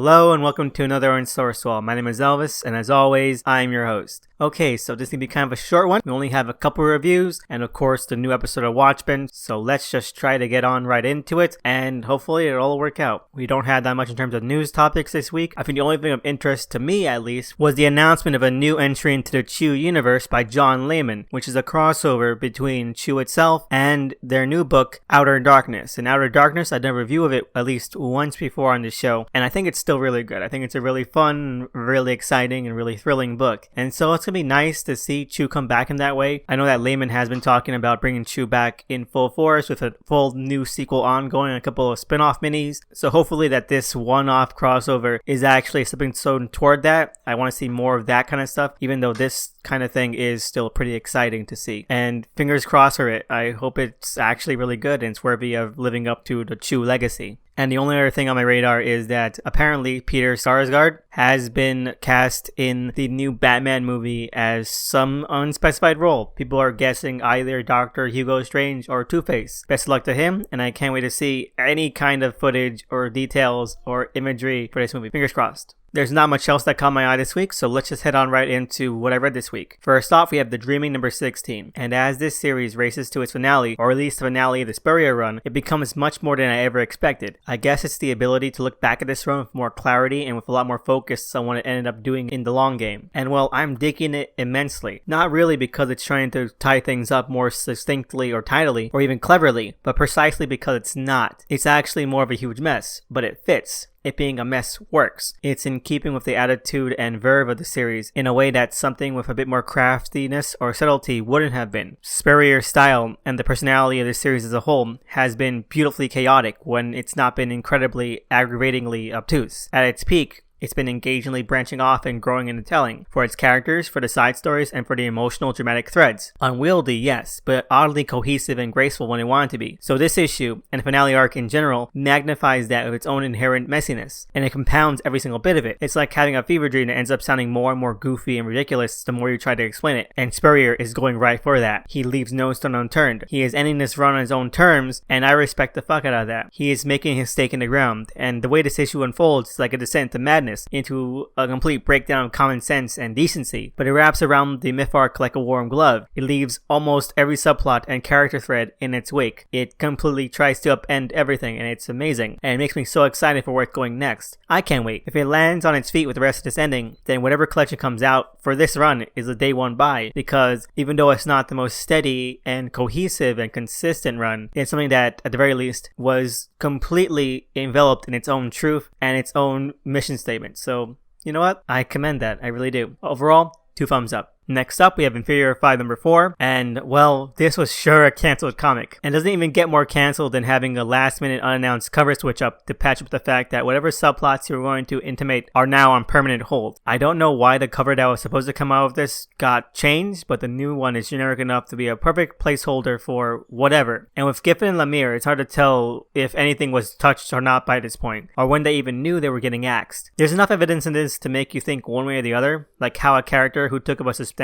Hello and welcome to another Unsourced Wall. My name is Elvis, and as always, I'm your host. Okay, so this is going to be kind of a short one. We only have a couple reviews, and of course, the new episode of Watchmen, so let's just try to get on right into it, and hopefully it'll all work out. We don't have that much in terms of news topics this week. I think the only thing of interest to me, at least, was the announcement of a new entry into the Chew universe by John Layman, which is a crossover between Chew itself and their new book, Outer Darkness. In Outer Darkness, I did a review of it at least once before on the show, and I think it's still really good. I think it's a really fun, really exciting, and really thrilling book. And so it's going to be nice to see Chew come back in that way. I know that Layman has been talking about bringing Chew back in full force with a full new sequel ongoing, a couple of spin-off minis. So hopefully that this one-off crossover is actually stepping stone toward that. I want to see more of that kind of stuff, even though this kind of thing is still pretty exciting to see. And fingers crossed for it. I hope it's actually really good and it's worthy of living up to the Chew legacy. And the only other thing on my radar is that apparently Peter Sarsgaard has been cast in the new Batman movie as some unspecified role. People are guessing either Dr. Hugo Strange or Two-Face. Best of luck to him, and I can't wait to see any kind of footage or details or imagery for this movie. Fingers crossed. There's not much else that caught my eye this week, so let's just head on right into what I read this week. First off, we have The Dreaming number 16, and as this series races to its finale, or at least the finale of the Spurrier run, it becomes much more than I ever expected. I guess it's the ability to look back at this run with more clarity and with a lot more focus on what it ended up doing in the long game. And well, I'm digging it immensely. Not really because it's trying to tie things up more succinctly or tidily, or even cleverly, but precisely because it's not. It's actually more of a huge mess, but it fits. It being a mess works. It's in keeping with the attitude and verve of the series in a way that something with a bit more craftiness or subtlety wouldn't have been. Spurrier's style and the personality of the series as a whole has been beautifully chaotic when it's not been incredibly aggravatingly obtuse. At its peak, it's been engagingly branching off and growing into telling, for its characters, for the side stories, and for the emotional dramatic threads. Unwieldy, yes, but oddly cohesive and graceful when it wanted to be. So this issue, and the finale arc in general, magnifies that with its own inherent messiness, and it compounds every single bit of it. It's like having a fever dream that ends up sounding more and more goofy and ridiculous the more you try to explain it, and Spurrier is going right for that. He leaves no stone unturned. He is ending this run on his own terms, and I respect the fuck out of that. He is making his stake in the ground, and the way this issue unfolds is like a descent into madness, into a complete breakdown of common sense and decency, but it wraps around the myth arc like a warm glove. It leaves almost every subplot and character thread in its wake. It completely tries to upend everything, and it's amazing, and it makes me so excited for where it's going next. I can't wait. If it lands on its feet with the rest of this ending, then whatever collection comes out for this run is a day one buy, because even though it's not the most steady and cohesive and consistent run, it's something that, at the very least, was completely enveloped in its own truth and its own mission statement. So, you know what? I commend that. I really do. Overall, 2 thumbs up. Next up, we have Inferior Five number 4, and well, this was sure a cancelled comic, and doesn't even get more cancelled than having a last-minute unannounced cover switch up to patch up the fact that whatever subplots you were going to intimate are now on permanent hold. I don't know why the cover that was supposed to come out of this got changed, but the new one is generic enough to be a perfect placeholder for whatever. And with Giffen and Lemire, it's hard to tell if anything was touched or not by this point, or when they even knew they were getting axed. There's enough evidence in this to make you think one way or the other, like how a character who took up a substantial,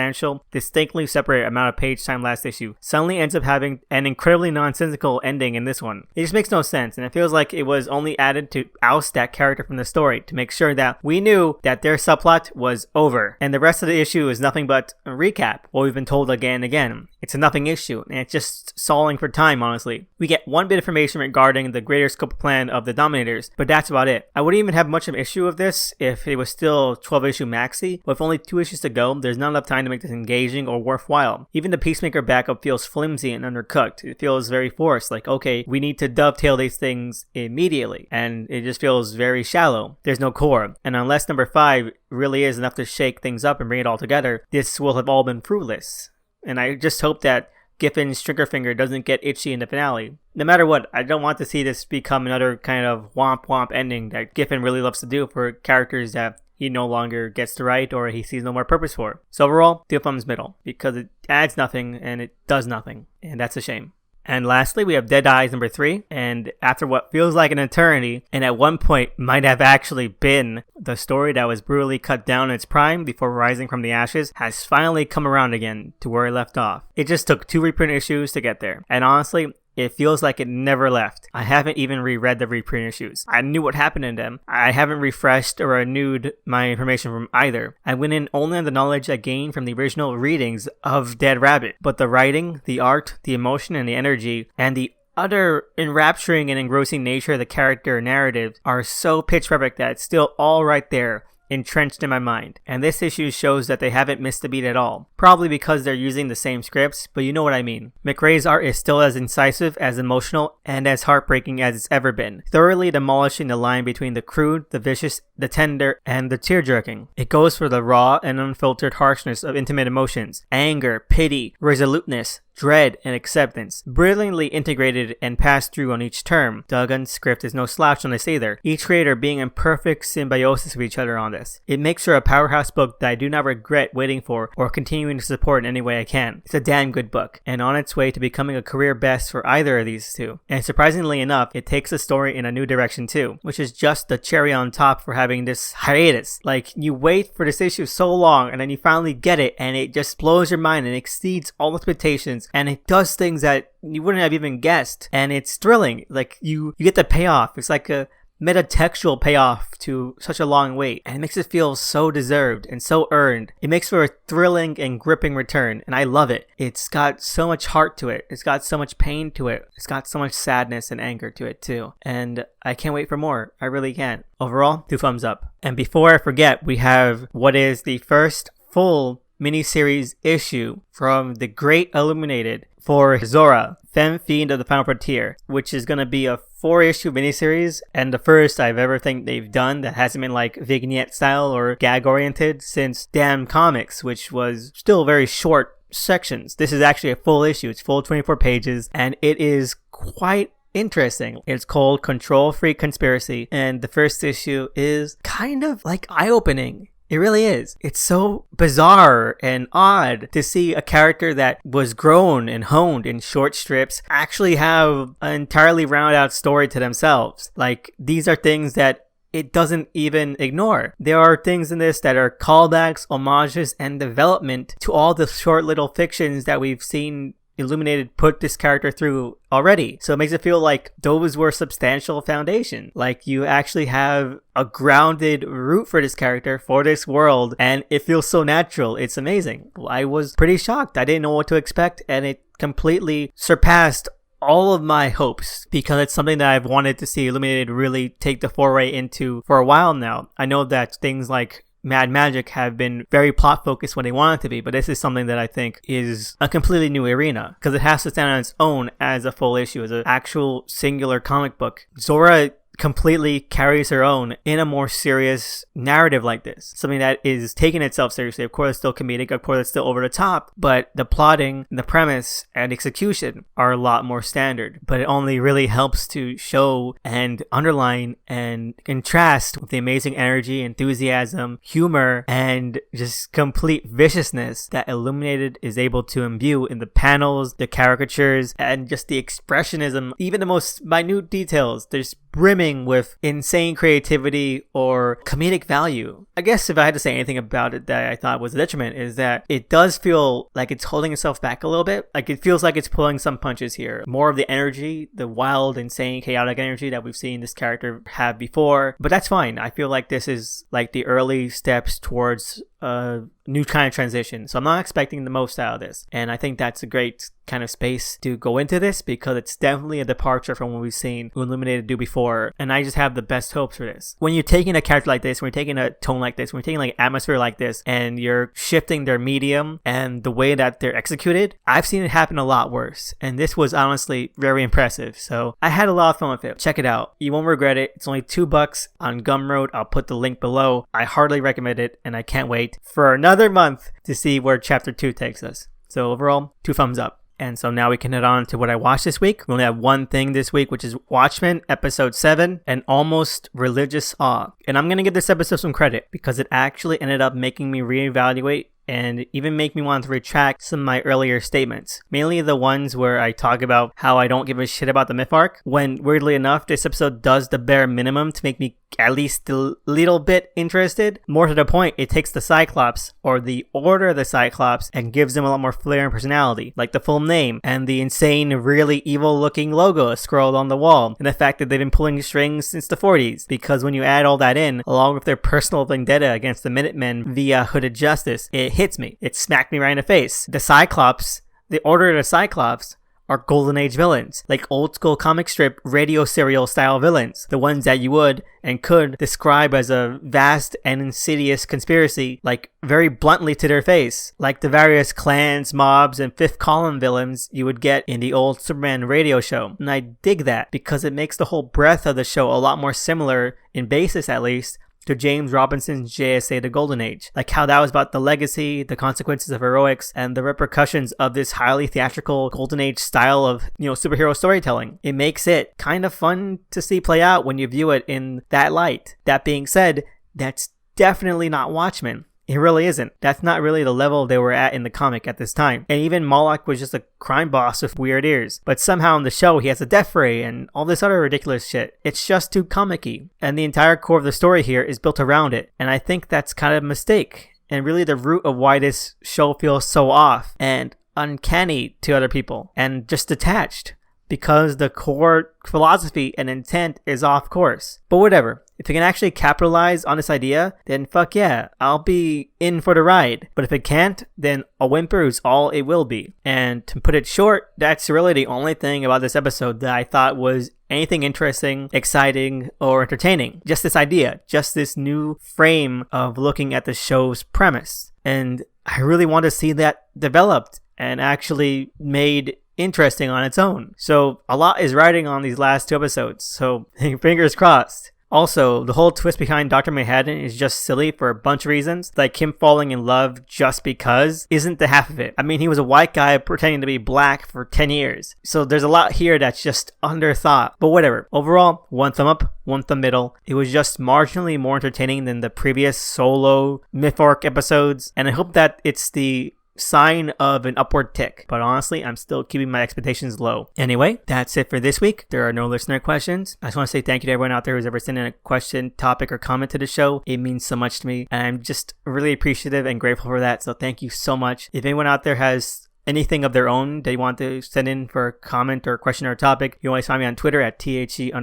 distinctly separate amount of page time last issue suddenly ends up having an incredibly nonsensical ending in this one. It just makes no sense, and it feels like it was only added to oust that character from the story to make sure that we knew that their subplot was over, and the rest of the issue is nothing but a recap, what we've been told again and again. It's a nothing issue, and it's just stalling for time, honestly. We get one bit of information regarding the greater scope plan of the Dominators, but that's about it. I wouldn't even have much of an issue with this if it was still 12-issue maxi, but with only 2 issues to go, there's not enough time to make this engaging or worthwhile. Even the Peacemaker backup feels flimsy and undercooked. It feels very forced, like, okay, we need to dovetail these things immediately, and it just feels very shallow. There's no core, and unless number 5 really is enough to shake things up and bring it all together, this will have all been fruitless. And I just hope that Giffen's trigger finger doesn't get itchy in the finale. No matter what, I don't want to see this become another kind of womp womp ending that Giffen really loves to do for characters that he no longer gets to write or he sees no more purpose for. So overall, 2 thumbs middle, because it adds nothing and it does nothing, and that's a shame. And lastly, we have Dead Eyes number 3, and after what feels like an eternity, and at one point might have actually been the story that was brutally cut down in its prime before rising from the ashes, has finally come around again to where it left off. It just took 2 reprint issues to get there, and honestly, it feels like it never left. I haven't even reread the reprint issues. I knew what happened in them. I haven't refreshed or renewed my information from either. I went in only on the knowledge I gained from the original readings of Dead Rabbit, but the writing, the art, the emotion, and the energy, and the utter enrapturing and engrossing nature of the character narratives are so pitch perfect that it's still all right there, entrenched in my mind. And this issue shows that they haven't missed a beat at all. Probably because they're using the same scripts, but you know what I mean. McRae's art is still as incisive, as emotional, and as heartbreaking as it's ever been, thoroughly demolishing the line between the crude, the vicious, the tender, and the tear-jerking. It goes for the raw and unfiltered harshness of intimate emotions, anger, pity, resoluteness, dread, and acceptance, brilliantly integrated and passed through on each term. Duggan's script is no slouch on this either, each creator being in perfect symbiosis with each other on this. It makes for a powerhouse book that I do not regret waiting for or continuing to support in any way I can. It's a damn good book, and on its way to becoming a career best for either of these two. And surprisingly enough, it takes the story in a new direction too, which is just the cherry on top for having this hiatus. Like, you wait for this issue so long, and then you finally get it, and it just blows your mind and exceeds all expectations, and it does things that you wouldn't have even guessed, and it's thrilling. Like, you get the payoff. It's like a metatextual payoff to such a long wait, and it makes it feel so deserved and so earned. It makes for a thrilling and gripping return, and I love it. It's got so much heart to it. It's got so much pain to it. It's got so much sadness and anger to it too, and I can't wait for more. I really can't. Overall, 2 thumbs up. And before I forget, we have what is the first full miniseries issue from the great Illuminated for Zora, Femme Fiend of the Final Frontier, which is going to be a 4-issue miniseries, and the first I've ever think they've done that hasn't been like vignette style or gag oriented since Damn Comics, which was still very short sections. This is actually a full issue. It's full 24 pages, and it is quite interesting. It's called Control Freak Conspiracy, and the first issue is kind of like eye-opening. It really is. It's so bizarre and odd to see a character that was grown and honed in short strips actually have an entirely rounded out story to themselves. Like, these are things that it doesn't even ignore. There are things in this that are callbacks, homages, and development to all the short little fictions that we've seen Illuminated put this character through already. So it makes it feel like those were substantial foundation. Like, you actually have a grounded root for this character, for this world, and it feels so natural. It's amazing. I was pretty shocked. I didn't know what to expect, and it completely surpassed all of my hopes, because it's something that I've wanted to see Illuminated really take the foray into for a while now. I know that things like Mad Magic have been very plot focused when they want it to be, but this is something that I think is a completely new arena, because it has to stand on its own as a full issue, as an actual singular comic book. Zora completely carries her own in a more serious narrative like this. Something that is taking itself seriously. Of course, it's still comedic. Of course, it's still over the top. But the plotting, the premise, and execution are a lot more standard. But it only really helps to show and underline and contrast with the amazing energy, enthusiasm, humor, and just complete viciousness that Illuminated is able to imbue in the panels, the caricatures, and just the expressionism, even the most minute details. There's brimming with insane creativity or comedic value. I guess if I had to say anything about it that I thought was a detriment, is that it does feel like it's holding itself back a little bit. Like, it feels like it's pulling some punches here. More of the energy, the wild, insane, chaotic energy that we've seen this character have before. But that's fine. I feel like this is like the early steps towards a new kind of transition. So I'm not expecting the most out of this. And I think that's a great kind of space to go into this, because it's definitely a departure from what we've seen Illuminated do before. And I just have the best hopes for this. When you're taking a character like this, when you're taking a tone like this, when you're taking like atmosphere like this, and you're shifting their medium and the way that they're executed, I've seen it happen a lot worse. And this was honestly very impressive. So I had a lot of fun with it. Check it out. You won't regret it. It's only $2 on Gumroad. I'll put the link below. I heartily recommend it, and I can't wait for another month to see where chapter 2 takes us. So overall, 2 thumbs up. And so now we can head on to what I watched this week. We only have one thing this week, which is Watchmen, episode 7, An Almost Religious Awe. And I'm going to give this episode some credit, because it actually ended up making me reevaluate and even make me want to retract some of my earlier statements. Mainly the ones where I talk about how I don't give a shit about the myth arc, when weirdly enough, this episode does the bare minimum to make me at least a little bit interested. More to the point, it takes the Cyclops, or the Order of the Cyclops, and gives them a lot more flair and personality, like the full name, and the insane, really evil looking logo scrolled on the wall, and the fact that they've been pulling strings since the 40s, because when you add all that in, along with their personal vendetta against the Minutemen via Hooded Justice, it hits me. It smacked me right in the face. The Cyclops, the Order of the Cyclops, are Golden Age villains, like old school comic strip radio serial style villains, the ones that you would and could describe as a vast and insidious conspiracy, like very bluntly to their face, like the various clans, mobs, and fifth column villains you would get in the old Superman radio show. And I dig that because it makes the whole breadth of the show a lot more similar, in basis at least, to James Robinson's JSA The Golden Age. Like how that was about the legacy, the consequences of heroics, and the repercussions of this highly theatrical Golden Age style of, superhero storytelling. It makes it kind of fun to see play out when you view it in that light. That being said, that's definitely not Watchmen. It really isn't. That's not really the level they were at in the comic at this time. And even Moloch was just a crime boss with weird ears. But somehow in the show, he has a death ray and all this other ridiculous shit. It's just too comic-y. And the entire core of the story here is built around it. And I think that's kind of a mistake. And really the root of why this show feels so off and uncanny to other people. And just detached. Because the core philosophy and intent is off course. But whatever. If it can actually capitalize on this idea, then fuck yeah, I'll be in for the ride. But if it can't, then a whimper is all it will be. And to put it short, that's really the only thing about this episode that I thought was anything interesting, exciting, or entertaining. Just this idea, just this new frame of looking at the show's premise. And I really want to see that developed and actually made interesting on its own. So a lot is riding on these last 2 episodes, so fingers crossed. Also, the whole twist behind Dr. Manhattan is just silly for a bunch of reasons. Like him falling in love just because isn't the half of it. I mean, he was a white guy pretending to be black for 10 years. So there's a lot here that's just underthought. But whatever. Overall, 1 thumb up, 1 thumb middle. It was just marginally more entertaining than the previous solo myth arc episodes. And I hope that it's the sign of an upward tick, but honestly I'm still keeping my expectations low. Anyway, that's it for this week. There are no listener questions. I just want to say thank you to everyone out there who's ever sent in a question, topic, or comment to the show. It means so much to me and I'm just really appreciative and grateful for that, so thank you so much. If anyone out there has anything of their own they want to send in for a comment or a question or a topic, you can always find me on Twitter at THE_SNICKMAN.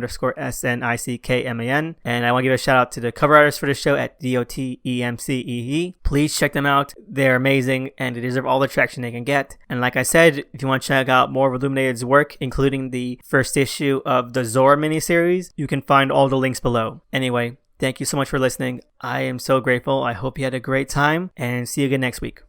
And I want to give a shout out to the cover artists for the show at DOTEMCEE. Please check them out. They're amazing and they deserve all the traction they can get. And like I said, if you want to check out more of Illuminated's work, including the first issue of the Zora miniseries, you can find all the links below. Anyway, thank you so much for listening. I am so grateful. I hope you had a great time and see you again next week.